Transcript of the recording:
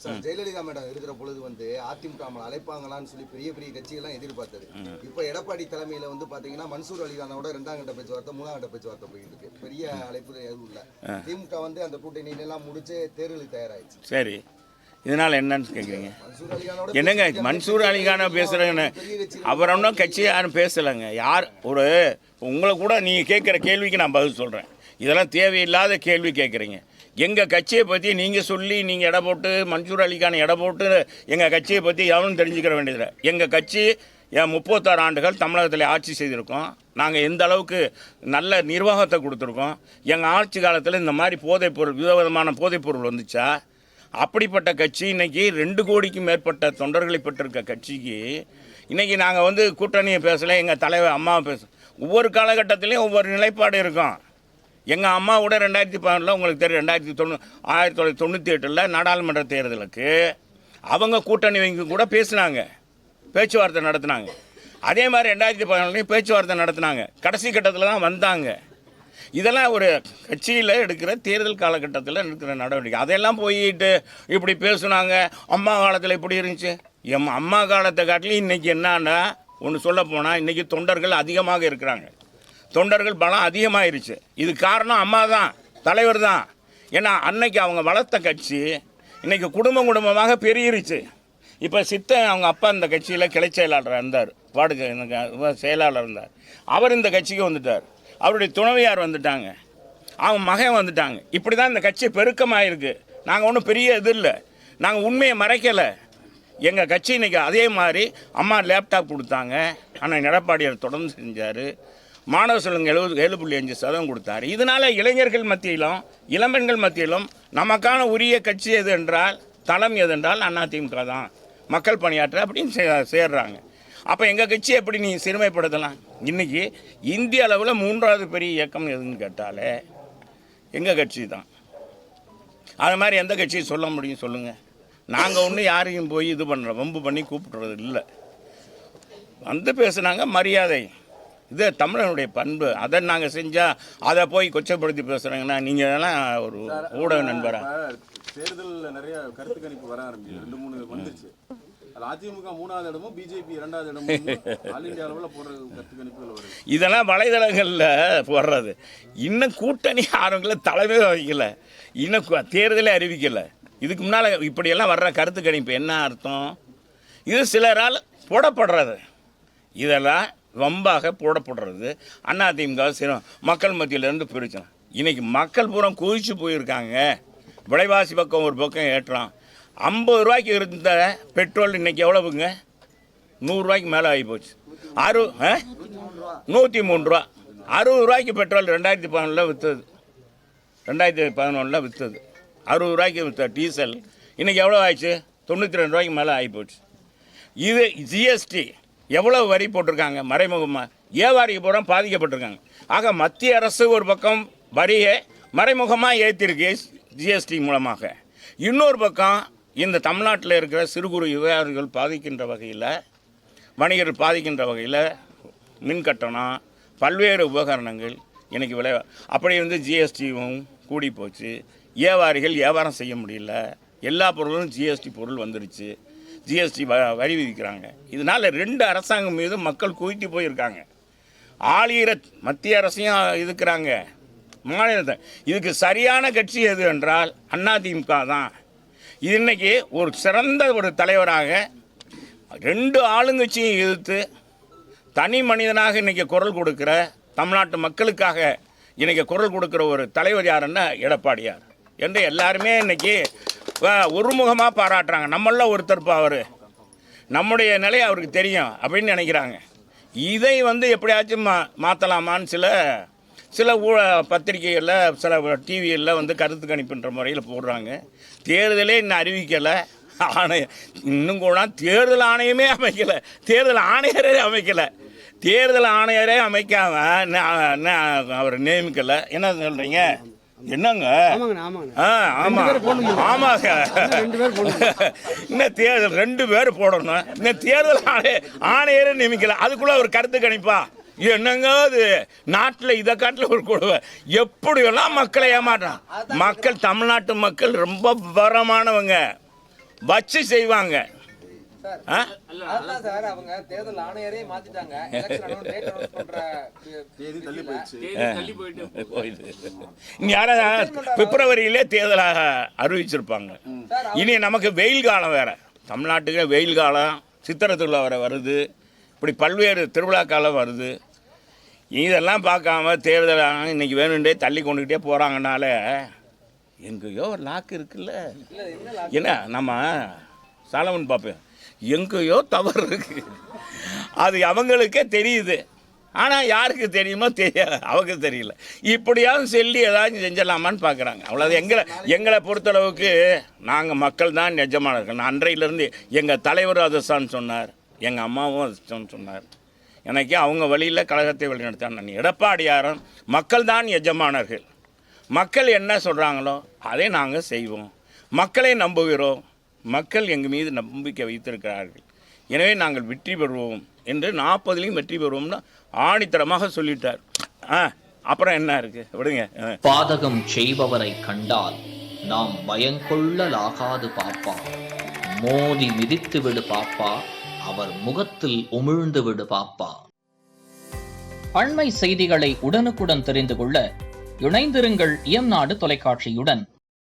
Sir Jayalalithaa madam இருக்கிற பொழுது வந்து அதிமுக அழைப்பாங்களான்னு சொல்லி பெரிய பெரிய கட்சிகள்லாம் எதிர்பார்த்தது. இப்போ எடப்பாடி தலைமையில வந்து பாத்தீங்கன்னா மன்சூர் அலிகானோட 2ஆம் கட்ட பேச்சுவார்த்தை 3ஆம் கட்ட பேச்சுவார்த்தை போயிட்டு இருக்கு. பெரிய அழைப்பு எதுவும் இல்லை. திமுக வந்து அந்த கூட்டணியில எல்லாம் முடிச்சு தேர்தலுக்கு தயாராயிடுச்சு. சரி, இதனால் என்னன்னு கேட்குறீங்க? என்னங்க மன்சூர் அலிகான பேசுகிறேன்னு அவர் ஒன்றும் கட்சி யாரும் பேசலைங்க. யார் ஒரு உங்களை கூட நீங்கள் கேட்குற கேள்விக்கு நான் பதில் சொல்கிறேன். இதெல்லாம் தேவையில்லாத கேள்வி கேட்குறீங்க. எங்கள் கட்சியை பற்றி நீங்கள் சொல்லி நீங்கள் எடை போட்டு மன்சூர் அலிகான எடை போட்டு எங்கள் கட்சியை பற்றி எவனும் தெரிஞ்சுக்கிற வேண்டியதில்லை. எங்கள் கட்சி 36 ஆண்டுகள் தமிழகத்தில் ஆட்சி செய்திருக்கோம். நாங்கள் எந்த அளவுக்கு நல்ல நிர்வாகத்தை கொடுத்துருக்கோம். எங்கள் ஆட்சி காலத்தில் இந்த மாதிரி போதைப்பொருள் விதவிதமான போதைப்பொருள் வந்துச்சா? அப்படிப்பட்ட கட்சி இன்றைக்கி 2 கோடிக்கும் மேற்பட்ட தொண்டர்களை பெற்றிருக்க கட்சிக்கு இன்றைக்கி நாங்கள் வந்து கூட்டணியை பேசலை, எங்கள் தலைவர் அம்மாவை ஒவ்வொரு காலகட்டத்திலையும் ஒவ்வொரு நிலைப்பாடு இருக்கும். எங்கள் அம்மா கூட 2011 உங்களுக்கு தெரியும், 1998 நாடாளுமன்ற தேர்தலுக்கு அவங்க கூட்டணி வைங்க கூட பேசினாங்க, பேச்சுவார்த்தை நடத்தினாங்க. அதே மாதிரி 2014 பேச்சுவார்த்தை நடத்தினாங்க. கடைசி கட்டத்தில் தான் வந்தாங்க. இதெல்லாம் ஒரு கட்சியில் எடுக்கிற தேர்தல் காலகட்டத்தில் இருக்கிற நடவடிக்கை. அதையெல்லாம் போயிட்டு இப்படி பேசுனாங்க. அம்மா காலத்தில் இப்படி இருந்துச்சு. அம்மா காலத்தை காட்டிலும் இன்றைக்கி என்னன்னா ஒன்று சொல்ல போனால் இன்றைக்கி தொண்டர்கள் அதிகமாக இருக்கிறாங்க. தொண்டர்கள் பலம் அதிகமாகிருச்சு. இது காரணம் அம்மா தான், தலைவர் தான். ஏன்னா அன்னைக்கு அவங்க வளர்த்த கட்சி இன்றைக்கி குடும்பமாக பெருகிருச்சு. இப்போ சித்தன் அவங்க அப்பா இந்த கட்சியில் கிளை செயலாளராக இருந்தார், வார்டு செயலாளர் இருந்தார். அவர் இந்த கட்சிக்கு வந்துட்டார். அவருடைய துணைவியார் வந்துட்டாங்க, அவங்க மகன் வந்துட்டாங்க. இப்படி தான் இந்த கட்சி பெருக்கமாகிருக்கு. நாங்கள் ஒன்றும் பெரிய இது இல்லை, நாங்கள் உண்மையை மறைக்கலை. எங்கள் கட்சி இன்றைக்கி அதே மாதிரி அம்மா லேப்டாப் கொடுத்தாங்க, ஆனால் எடப்பாடியார் தொடர்ந்து செஞ்சார். மாணவர் செல்வங்க 7.5% கொடுத்தாரு. இதனால் இளைஞர்கள் மத்தியிலும் இளம்பெண்கள் மத்தியிலும் நமக்கான உரிய கட்சி எது என்றால் தளம் எது என்றால் அதிமுக தான், மக்கள் பணியாற்ற அப்படின்னு சேர்றாங்க. அப்போ எங்கள் கட்சி எப்படி நீ சிறுமைப்படுத்தலாம்? இன்றைக்கி இந்திய அளவில் 3வது பெரிய இயக்கம் எதுன்னு கேட்டாலே எங்கள் கட்சி தான். அது மாதிரி எந்த கட்சியும் சொல்ல முடியும் சொல்லுங்கள்? நாங்கள் ஒன்றும் யாரையும் போய் இது பண்ணுறோம், வம்பு பண்ணி கூப்பிட்றது இல்லை. வந்து பேசுனாங்க, மரியாதை. இது தமிழனுடைய பண்பு. அதை நாங்கள் செஞ்சால் அதை போய் கொச்சப்படுத்தி பேசுகிறாங்கன்னா நீங்கள் எல்லாம் ஒரு ஊடக நண்பரா? தேர்தலில் நிறைய கருத்து கணிப்பு வர ஆரம்பிச்சு 2-3 வந்துருச்சு. அதிமுக 3வது இடமும் பிஜேபி 2வது இடமும் ஆல் இந்தியா அளவில் போடுற கருத்து கணிப்புகள் வருது. இதெல்லாம் வலைதளங்களில் போடுறது. இன்னும் கூட்டணி ஆரம்பிக்கல, தலைமை வைக்கல, இன்னும் தேர்தலே அறிவிக்கலை. இதுக்கு முன்னால் இப்படியெல்லாம் வர்ற கருத்து கணிப்பு என்ன அர்த்தம்? இது சிலரால் போடப்படுறது. இதெல்லாம் வம்பாக போடப்படுறது. அதிமுக சிறும் மக்கள் மத்தியிலேருந்து பிரிச்சோம். இன்றைக்கி மக்கள் பூரா குவிச்சு போயிருக்காங்க. விலைவாசி பக்கம் ஒரு பக்கம் ஏற்றம். 50 ரூபாய்க்கு இருந்த பெட்ரோல் இன்றைக்கி எவ்வளவுங்க? 100 ரூபாய்க்கு மேலே ஆகி போச்சு. 103 ரூபா. 60 ரூபாய்க்கு பெட்ரோல் 2011 விற்றுது. 2011 விற்றுது 60 ரூபாய்க்கு விற்ற டீசல் இன்றைக்கி எவ்வளோ ஆயிடுச்சு? 92 ரூபாய்க்கு மேலே ஆகி போச்சு. இது ஜிஎஸ்டி எவ்வளோ வரி போட்டிருக்காங்க மறைமுகமாக, வியாபாரிக்கு பூரா பாதிக்கப்பட்டிருக்காங்க. ஆக மத்திய அரசு ஒரு பக்கம் வரியை மறைமுகமாக ஏற்றிருக்கு ஜிஎஸ்டி மூலமாக. இன்னொரு பக்கம் இந்த தமிழ்நாட்டில் இருக்கிற சிறு குறு வியாபாரிகள் பாதிக்கின்ற வகையில், வணிகர்கள் பாதிக்கின்ற வகையில் மின் கட்டணம், பல்வேறு உபகரணங்கள் இன்றைக்கி விலை அப்படி வந்து ஜிஎஸ்டியும் கூடி போச்சு. வியாபாரிகள் வியாபாரம் செய்ய முடியல. எல்லா பொருளும் ஜிஎஸ்டி பொருள் வந்துருச்சு. ஜிஎஸ்டி வரி விதிக்கிறாங்க. இதனால் 2 அரசாங்கம் மீது மக்கள் குவித்து போயிருக்காங்க. ஆளுகிற மத்திய அரசையும் இருக்கிறாங்க, மாநிலத்தை. இதுக்கு சரியான கட்சி எது என்றால் அதிமுக தான். இது இன்றைக்கி ஒரு சிறந்த ஒரு தலைவராக 2 ஆளுங்கட்சியும் எதிர்த்து தனி மனிதனாக இன்றைக்கி குரல் கொடுக்குற, தமிழ்நாட்டு மக்களுக்காக இன்றைக்கி குரல் கொடுக்குற ஒரு தலைவர் யாருன்னா எடப்பாடியார் என்று எல்லாருமே இன்றைக்கி ஒருமுகமாக பாராட்டுறாங்க. நம்மள ஒருத்தர்ப்பா அவர், நம்முடைய நிலை அவருக்கு தெரியும் அப்படின்னு நினைக்கிறாங்க. இதை வந்து எப்படியாச்சும் மாற்றலாமான்னு சில பத்திரிகைகளில் சில டிவியில் வந்து கருத்து கணிப்புன்ற முறையில் போடுறாங்க. தேர்தலே இன்னும் அறிவிக்கலை, இன்னும் கூட தேர்தல் ஆணையமே அமைக்கலை, தேர்தல் ஆணையரே அமைக்காமல் அவர் நியமிக்கலை. என்ன சொல்கிறீங்க? என்னங்க? ஆமாங்க. இன்னும் தேர்தல் 2 பேர் போடணும். இன்னும் தேர்தல் ஆணையரே நியமிக்கல, அதுக்குள்ள ஒரு கருத்து கணிப்பா? என்னங்க அது? நாட்டில் இதை காட்டில் ஒரு கொடுவை. எப்படியெல்லாம் மக்களை ஏமாற்றான் மக்கள். தமிழ்நாட்டு மக்கள் ரொம்ப விவரமானவங்க. வச்சு செய்வாங்க. சார் ஆ? அதான் சார் அவங்க தேர்தல் ஆணையரே மாத்திட்டாங்க. எலெக்ஷன் டேட் அனௌன்ஸ் பண்ற தேதி தள்ளி போயிடுச்சு. போயிடுது. இனி யாரா பிப்ரவரியிலே தேர்தலாக அறிவிச்சிருப்பாங்க. இனி நமக்கு வெயில் காலம் வேற, தமிழ்நாட்டுக்கு வெயில் காலம், சித்திரை திருவிழா வர வருது, இப்படி பல்வேறு திருவிழா காலம் வருது. இதெல்லாம் பார்க்காம தேர்தல் இன்னைக்கு வேணுண்டே தள்ளி கொண்டுக்கிட்டே போகிறாங்கனால எங்கேயோ ஒரு லாக்கு இருக்குல்ல. என்ன நம்ம சாலமன் பார்ப்பேன், எங்கேயோ தவறு இருக்கு, அது அவங்களுக்கே தெரியுது. ஆனால் யாருக்கு தெரியுமோ தெரியாது, அவங்க தெரியல. இப்படியாவது சொல்லி ஏதாச்சும் செஞ்சிடலாமான்னு பார்க்குறாங்க. அவ்வளோது எங்களை பொறுத்தளவுக்கு நாங்கள் மக்கள் தான் எஜமானர்கள். நான் அன்றையிலேருந்து எங்கள் தலைவரும் அதுதான் சொன்னார், எங்கள் அம்மாவும் அதுதான் சொன்னார். எனக்கு அவங்க வழியில் கழகத்தை வழிநடத்தான். நான் எடப்பாடியாரும் மக்கள் தான் எஜமானர்கள். மக்கள் என்ன சொல்கிறாங்களோ அதை நாங்கள் செய்வோம். மக்களை நம்புகிறோம், மக்கள் எங்கள் மீது நம்பிக்கை வைத்திருக்கிறார்கள். எனவே நாங்கள் வெற்றி பெறுவோம் என்று 40லையும் வெற்றி பெறுவோம்னு ஆணித்தரமாக சொல்லிட்டார். அப்புறம் என்ன இருக்கு விடுங்க. பாதகம் செய்பவரை கண்டால் நாம் பயங்கொள்ளலாகாது பாப்பா, மோதி மிதித்து விடு பாப்பா, அவர் முகத்தில் உமிழ்ந்து விடு பாப்பா. அண்மை செய்திகளை உடனுக்குடன் தெரிந்து கொள்ள இணைந்திருங்கள் இயம்நாடு தொலைக்காட்சியுடன்.